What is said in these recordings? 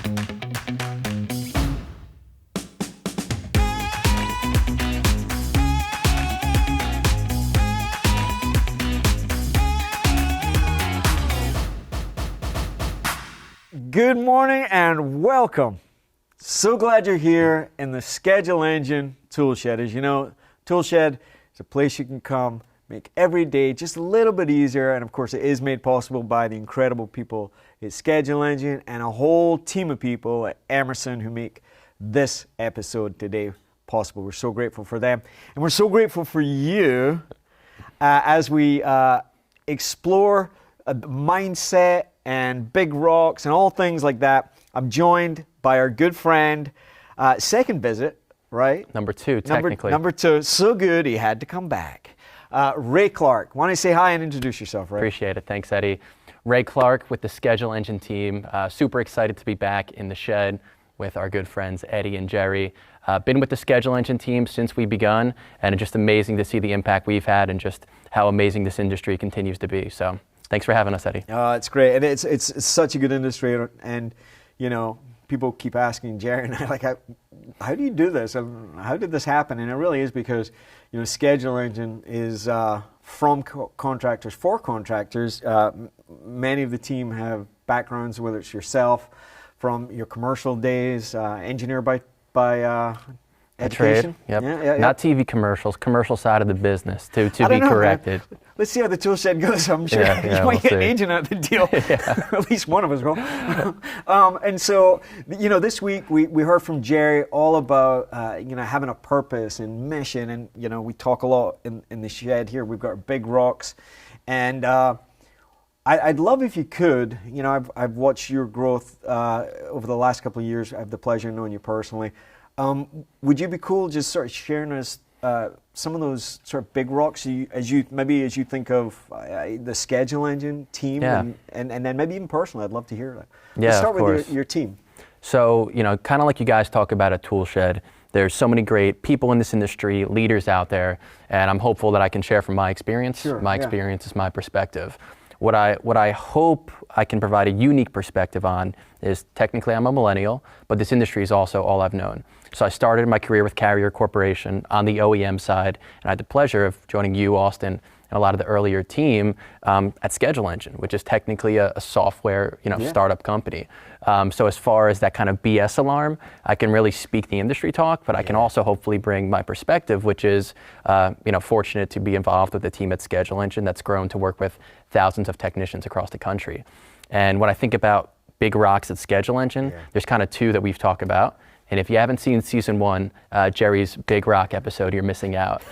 Good morning and welcome. So glad you're here in the Schedule Engine Toolshed. As you know, Toolshed is a place you can come, make every day just a little bit easier, and of course it is made possible by the incredible people at Schedule Engine and a whole team of people at Emerson who make this episode today possible. We're so grateful for them, and we're so grateful for you as we explore mindset and big rocks and all things like that. I'm joined by our good friend, second visit, right? Number two, technically. Number two, so good he had to come back. Ray Clark, why don't you say hi and introduce yourself, Ray? Appreciate it, thanks Eddie. Ray Clark with the Schedule Engine team. Super excited to be back in the shed with our good friends Eddie and Jerry. Been with the Schedule Engine team since we begun, and it's just amazing to see the impact we've had and just how amazing this industry continues to be. So thanks for having us, Eddie. It's great, and it's such a good industry, and you know, people keep asking Jerry and I, like, how do you do this? And how did this happen? And it really is because, you know, Schedule Engine is from contractors for contractors. Many of the team have backgrounds, whether it's yourself from your commercial days, engineer by education. Trade, yep. Not TV commercials, commercial side of the business, to be corrected. Man. Let's see how the Toolshed goes. I'm sure you might get an agent out of the deal. At least one of us will. And so, you know, this week we heard from Jerry all about, you know, having a purpose and mission. And, you know, we talk a lot in the shed here. We've got big rocks. And I'd love if you could, you know, I've watched your growth over the last couple of years. I have the pleasure of knowing you personally. Would you be cool just sort of sharing us some of those sort of big rocks as you think of the Schedule Engine team, and then maybe even personally, I'd love to hear that. Yeah, Let's start of with course. your team. So, you know, kind of like you guys talk about at Toolshed, there's so many great people in this industry, leaders out there, and I'm hopeful that I can share from my experience. Sure, my experience is my perspective. What I hope I can provide a unique perspective on is, technically I'm a millennial, but this industry is also all I've known. So I started my career with Carrier Corporation on the OEM side, and I had the pleasure of joining you, Austin, and a lot of the earlier team at Schedule Engine, which is technically a software, startup company. So as far as that kind of BS alarm, I can really speak the industry talk, but I can also hopefully bring my perspective, which is, fortunate to be involved with the team at Schedule Engine that's grown to work with thousands of technicians across the country. And when I think about big rocks at Schedule Engine, there's kind of two that we've talked about. And if you haven't seen season 1, Jerry's Big Rock episode, you're missing out.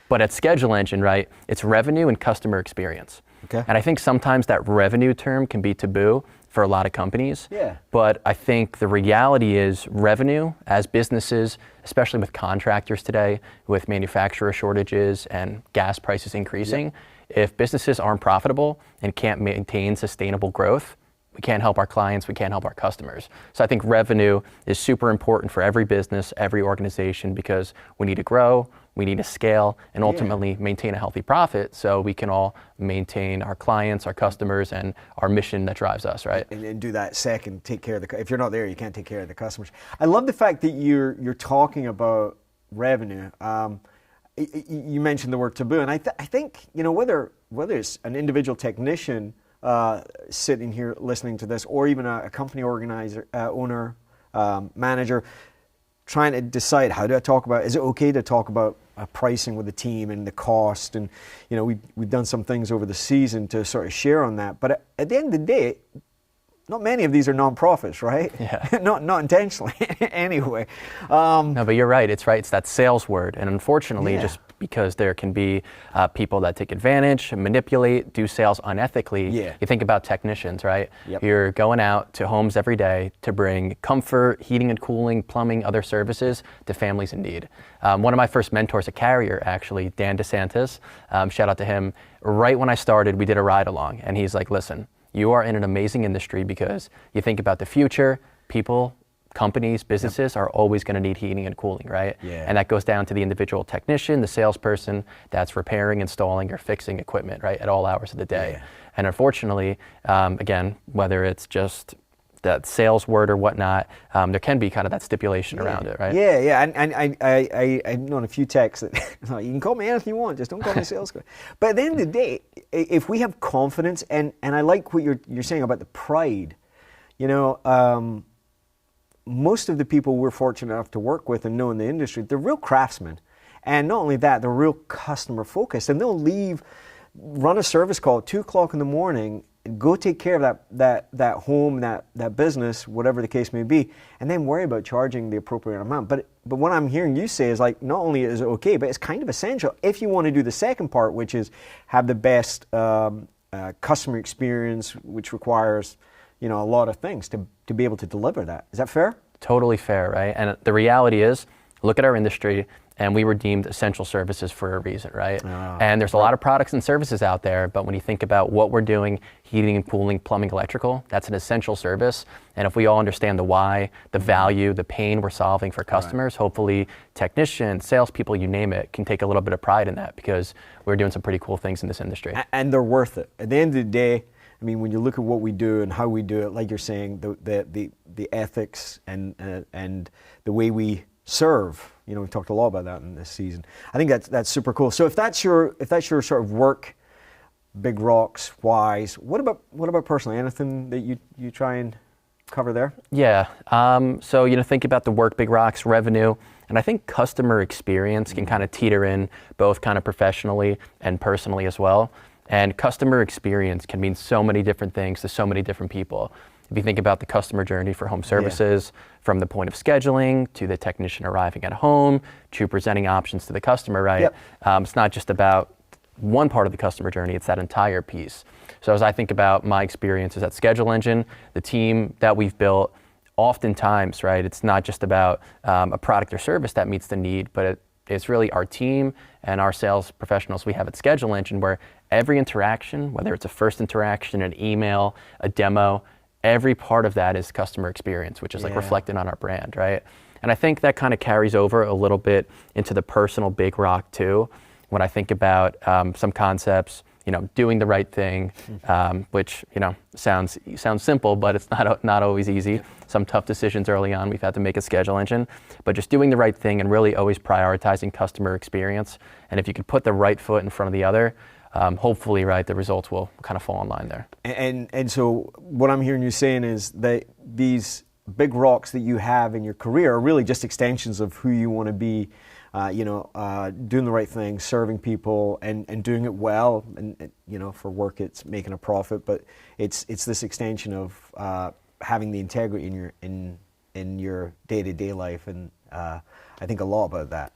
But at Schedule Engine, right, it's revenue and customer experience. Okay. And I think sometimes that revenue term can be taboo for a lot of companies. Yeah. But I think the reality is revenue as businesses, especially with contractors today, with manufacturer shortages and gas prices increasing, if businesses aren't profitable and can't maintain sustainable growth, we can't help our clients, we can't help our customers. So I think revenue is super important for every business, every organization, because we need to grow, we need to scale, and ultimately maintain a healthy profit so we can all maintain our clients, our customers, and our mission that drives us, right? And do that second, take care of if you're not there, you can't take care of the customers. I love the fact that you're talking about revenue. You mentioned the word taboo, and I think, you know, whether it's an individual technician sitting here listening to this, or even a company organizer, owner, manager, trying to decide, how do I talk about, is it okay to talk about pricing with the team and the cost? And, you know, we've done some things over the season to sort of share on that. But at the end of the day, not many of these are nonprofits, right? Yeah. not intentionally, anyway. No, but you're right. It's that sales word. And unfortunately, just because there can be people that take advantage, manipulate, do sales unethically. Yeah. You think about technicians, right? Yep. You're going out to homes every day to bring comfort, heating and cooling, plumbing, other services to families in need. One of my first mentors at Carrier, actually, Dan DeSantis, shout out to him. Right when I started, we did a ride along, and he's like, listen, you are in an amazing industry because you think about the future, people, companies, businesses are always going to need heating and cooling, right? Yeah. And that goes down to the individual technician, the salesperson that's repairing, installing, or fixing equipment, right, at all hours of the day. Yeah. And unfortunately, again, whether it's just that sales word or whatnot, there can be kind of that stipulation around it, right? Yeah. And I've known a few techs that you can call me anything you want, just don't call me sales guy. But at the end of the day, if we have confidence, and I like what you're saying about the pride, most of the people we're fortunate enough to work with and know in the industry, they're real craftsmen. And not only that, they're real customer focused, and they'll run a service call at 2 o'clock in the morning, go take care of that home, that business, whatever the case may be, and then worry about charging the appropriate amount. But what I'm hearing you say is like, not only is it okay, but it's kind of essential if you want to do the second part, which is have the best customer experience, which requires a lot of things to be able to deliver that. Is that fair? Totally fair, right? And the reality is, look at our industry, and we were deemed essential services for a reason, right? And there's a lot of products and services out there, but when you think about what we're doing, heating and cooling, plumbing, electrical, that's an essential service. And if we all understand the why, the value, the pain we're solving for customers, hopefully technicians, salespeople, you name it, can take a little bit of pride in that, because we're doing some pretty cool things in this industry. And they're worth it. At the end of the day, I mean, when you look at what we do and how we do it, like you're saying, the ethics and the way we serve. We've talked a lot about that in this season. I think that's super cool. So if that's your sort of work, big rocks wise, what about personally? Anything that you try and cover there? Yeah. So think about the work, big rocks, revenue, and I think customer experience can kind of teeter in both kind of professionally and personally as well. And customer experience can mean so many different things to so many different people. If you think about the customer journey for home services, from the point of scheduling to the technician arriving at home to presenting options to the customer, right? Yep. It's not just about one part of the customer journey, it's that entire piece. So as I think about my experiences at Schedule Engine, the team that we've built, oftentimes, right, it's not just about a product or service that meets the need, but it's really our team and our sales professionals we have at Schedule Engine, where every interaction, whether it's a first interaction, an email, a demo, every part of that is customer experience, which is like reflected on our brand, right? And I think that kind of carries over a little bit into the personal big rock too. When I think about some concepts, doing the right thing, which sounds simple, but it's not always easy. Some tough decisions early on we've had to make at Schedule Engine, but just doing the right thing and really always prioritizing customer experience. And if you could put the right foot in front of the other, hopefully, right, the results will kind of fall in line there. And so what I'm hearing you saying is that these big rocks that you have in your career are really just extensions of who you want to be, doing the right thing, serving people, and doing it well. And for work, it's making a profit, but it's this extension of having the integrity in your day-to-day life, and I think a lot about that.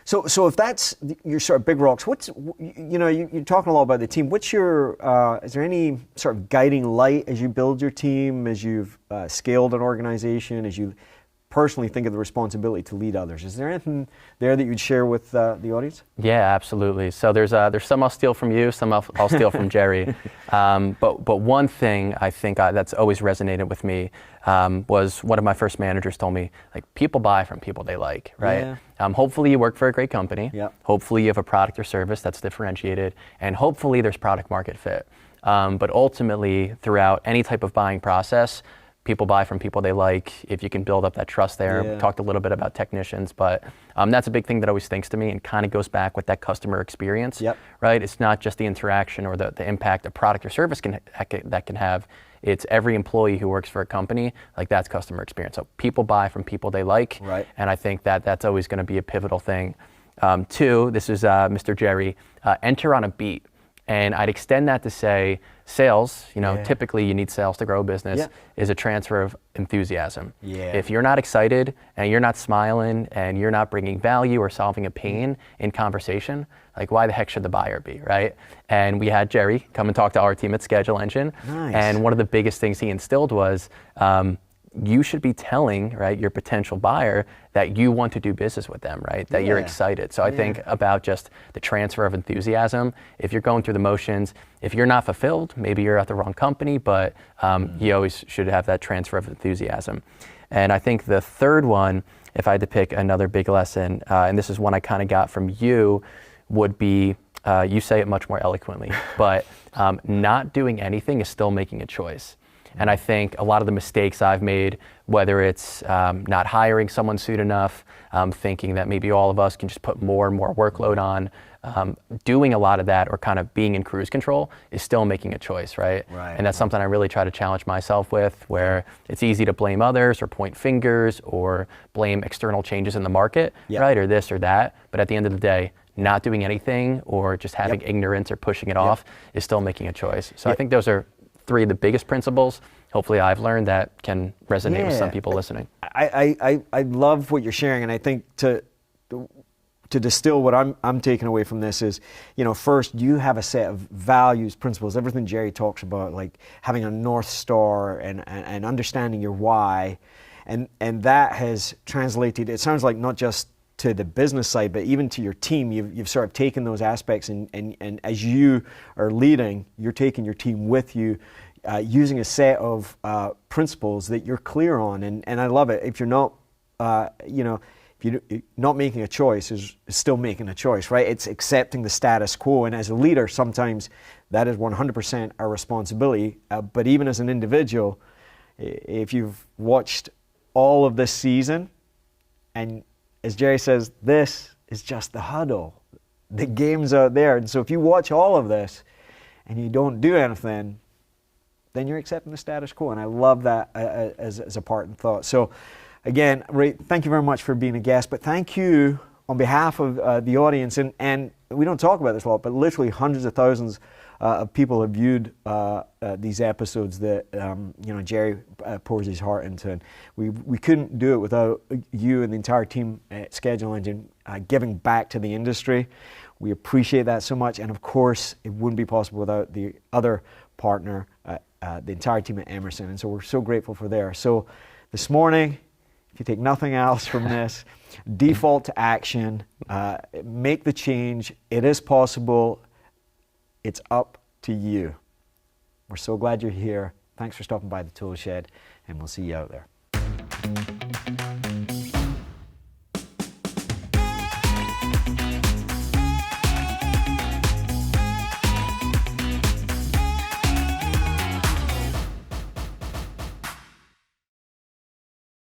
So if that's your sort of big rocks, you're talking a lot about the team. What's your, is there any sort of guiding light as you build your team, as you've scaled an organization, as you personally think of the responsibility to lead others? Is there anything there that you'd share with the audience? Yeah, absolutely. So there's some I'll steal from you, some I'll steal from Jerry. But one thing I think that's always resonated with me was one of my first managers told me, like, people buy from people they like, right? Yeah. Hopefully you work for a great company. Yep. Hopefully you have a product or service that's differentiated, and hopefully there's product market fit. But ultimately, throughout any type of buying process, people buy from people they like. If you can build up that trust there. We talked a little bit about technicians, but that's a big thing that always stinks to me, and kind of goes back with that customer experience, right? It's not just the interaction or the impact a product or service that can have. It's every employee who works for a company, like, that's customer experience. So people buy from people they like, right? And I think that's always going to be a pivotal thing. Two, this is Mr. Jerry, enter on a beat. And I'd extend that to say sales, typically you need sales to grow a business, is a transfer of enthusiasm. If you're not excited and you're not smiling and you're not bringing value or solving a pain in conversation, like, why the heck should the buyer be, right? And we had Jerry come and talk to our team at Schedule Engine. Nice. And one of the biggest things he instilled was, you should be telling, right, your potential buyer that you want to do business with them, right? That you're excited. So I think about just the transfer of enthusiasm. If you're going through the motions, if you're not fulfilled, maybe you're at the wrong company, but you always should have that transfer of enthusiasm. And I think the third one, if I had to pick another big lesson, and this is one I kind of got from you, would be, you say it much more eloquently, but not doing anything is still making a choice. And I think a lot of the mistakes I've made, whether it's not hiring someone soon enough, thinking that maybe all of us can just put more and more workload on, doing a lot of that or kind of being in cruise control is still making a choice, right? And that's something I really try to challenge myself with, where it's easy to blame others or point fingers or blame external changes in the market, right? Or this or that. But at the end of the day, not doing anything or just having ignorance or pushing it off is still making a choice. So I think those are three of the biggest principles hopefully I've learned that can resonate with some people listening. I love what you're sharing, and I think to distill what I'm taking away from this is, first you have a set of values, principles, everything Jerry talks about, like having a North Star and understanding your why, and that has translated, it sounds like, not just to the business side, but even to your team. You've sort of taken those aspects and as you are leading, you're taking your team with you, using a set of principles that you're clear on, and I love it. If you're not, if you're not making a choice, is still making a choice, right? It's accepting the status quo, and as a leader, sometimes that is 100% our responsibility. But even as an individual, if you've watched all of this season, and as Jerry says, this is just the huddle. The game's out there, and so if you watch all of this and you don't do anything, then you're accepting the status quo, and I love that as a part and thought. So again, Ray, thank you very much for being a guest, but thank you on behalf of the audience, and we don't talk about this a lot, but literally hundreds of thousands of people have viewed these episodes that Jerry pours his heart into, and we couldn't do it without you and the entire team at Schedule Engine giving back to the industry. We appreciate that so much, and of course it wouldn't be possible without the other partner, the entire team at Emerson, and so we're so grateful for there. So this morning, if you take nothing else from this, default to action, make the change. It is possible. It's up to you. We're so glad you're here. Thanks for stopping by the Toolshed, and we'll see you out there.